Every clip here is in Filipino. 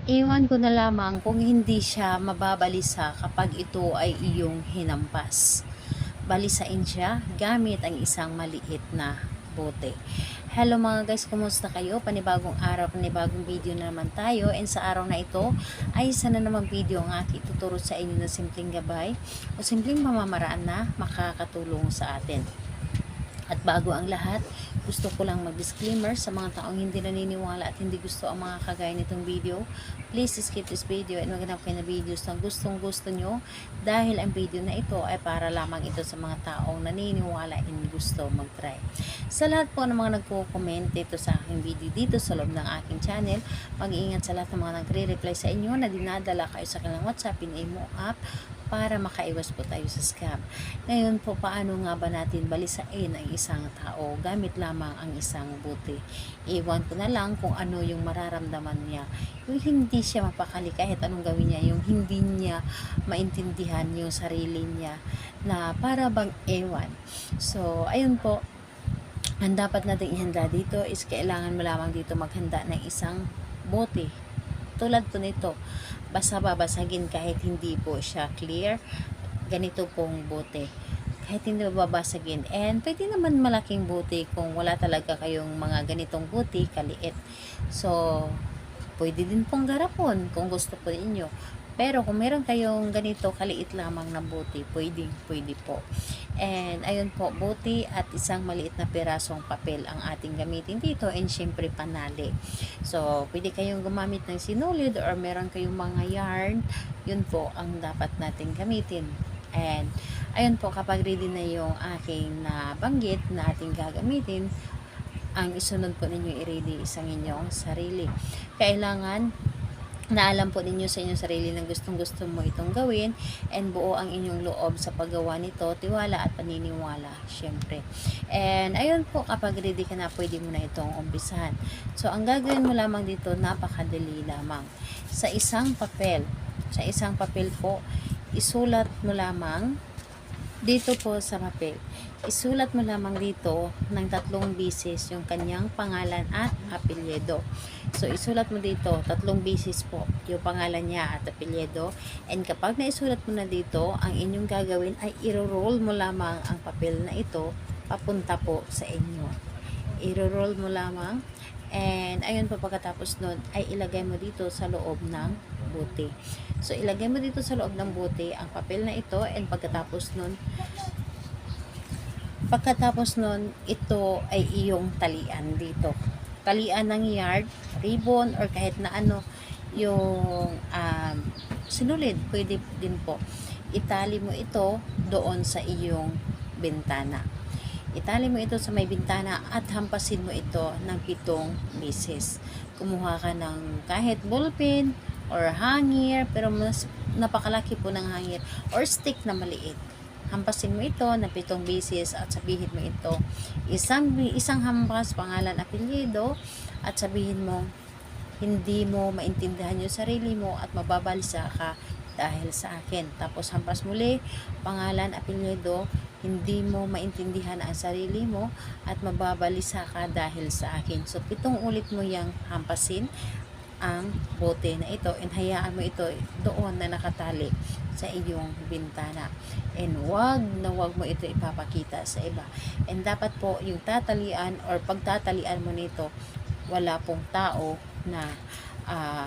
Iwan ko na lamang kung hindi siya mababalisa kapag ito ay iyong hinampas. Balisain siya gamit ang isang maliit na bote. Hello mga guys, kumusta kayo? Panibagong araw, panibagong video na naman tayo. And sa araw na ito ay isa na naman video ang aking tuturo sa inyo na simpleng gabay o simpleng pamamaraan na makakatulong sa atin. At bago ang lahat, gusto ko lang mag-disclaimer sa mga taong hindi naniniwala at hindi gusto ang mga kagaya nitong video. Please skip this video and maghanap kayo na videos na gustong gusto nyo dahil ang video na ito ay para lamang ito sa mga taong naniniwala and gusto mag-try. Sa lahat po ng mga nagko-comment dito sa aking video dito sa loob ng aking channel, mag-iingat sa lahat ng mga nagre-reply sa inyo na dinadala kayo sa kanilang WhatsApp, in-imo app, para makaiwas po tayo sa scam. Ngayon po, paano nga ba natin balisain ang isang tao gamit lamang ang isang buti? Iwan ko na lang kung ano yung mararamdaman niya. Yung hindi siya mapakali kahit anong gawin niya, yung hindi niya maintindihan yung sarili niya na para bang ewan. So, ayun po, ang dapat natin ihanda dito is kailangan mo lamang dito maghanda ng isang bote. Tulad po nito, basta babasagin kahit hindi po siya clear, ganito pong bote. Kahit hindi babasagin. And pwede naman malaking bote kung wala talaga kayong mga ganitong bote, kaliit. So, pwede din pong garapon kung gusto po ninyo. Pero kung meron kayong ganito kaliit lamang na bote, pwede po. And ayun po, bote at isang maliit na pirasong papel ang ating gamitin dito, and syempre panali. So, pwede kayong gumamit ng sinulid or meron kayong mga yarn, yun po ang dapat natin gamitin. And ayun po, kapag ready na yung aking nabanggit na ating gagamitin, ang isunod po ninyo i-ready isang inyong sarili. Kailangan na alam po ninyo sa inyong sarili na gustong-gusto mo itong gawin and buo ang inyong loob sa paggawa nito, tiwala at paniniwala, syempre. And ayun po, kapag ready ka na, pwede mo na itong umpisahan. So, ang gagawin mo lamang dito, napakadali lamang. Sa isang papel po, isulat mo lamang dito po sa papel. Isulat mo lamang dito ng 3 beses yung kanyang pangalan at apelyido. So, isulat mo dito 3 beses po yung pangalan niya at apelyido. And kapag naisulat mo na dito, ang inyong gagawin ay i-roll mo lamang ang papel na ito papunta po sa inyo. I-roll mo lamang. And ayun po, pagkatapos nun ay ilagay mo dito sa loob ng bote. So, ilagay mo dito sa loob ng bote ang papel na ito, and pagkatapos nun, ito ay iyong talian dito. Talian ng yard, ribbon, or kahit na ano, yung sinulid, pwede din po. Itali mo ito doon sa iyong bintana. Itali mo ito sa may bintana at hampasin mo ito ng 7 beses. Kumuha ka ng kahit ballpen or hanger, pero mas napakalaki po ng hanger or stick na maliit. Hampasin mo ito ng 7 beses at sabihin mo ito, isang hampas, pangalan, apelyido, at sabihin mo, hindi mo maintindihan yung sarili mo at mababalisa ka dahil sa akin. Tapos hampas muli, pangalan, apelyido, hindi mo maintindihan ang sarili mo at mababalisa ka dahil sa akin. So, 7 ulit mo yang hampasin ang bote na ito, and hayaan mo ito doon na nakatali sa iyong bintana. And wag mo ito ipapakita sa iba. And dapat po yung tatalian or pagtatalian mo nito, wala pong tao na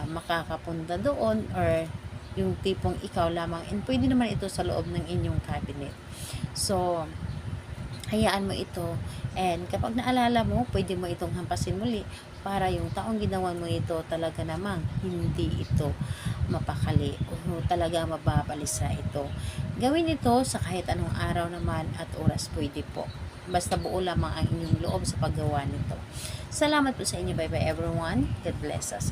makakapunta doon, or yung tipong ikaw lamang. And pwede naman ito sa loob ng inyong cabinet. So, hayaan mo ito, and kapag naalala mo, pwede mo itong hampasin muli para yung taong ginawan mo ito talaga namang hindi ito mapakali o talaga mababalisa ito. Gawin ito sa kahit anong araw naman at oras, pwede po. Basta buo lamang ang inyong loob sa paggawa nito. Salamat po sa inyo. Bye bye everyone. God bless us all.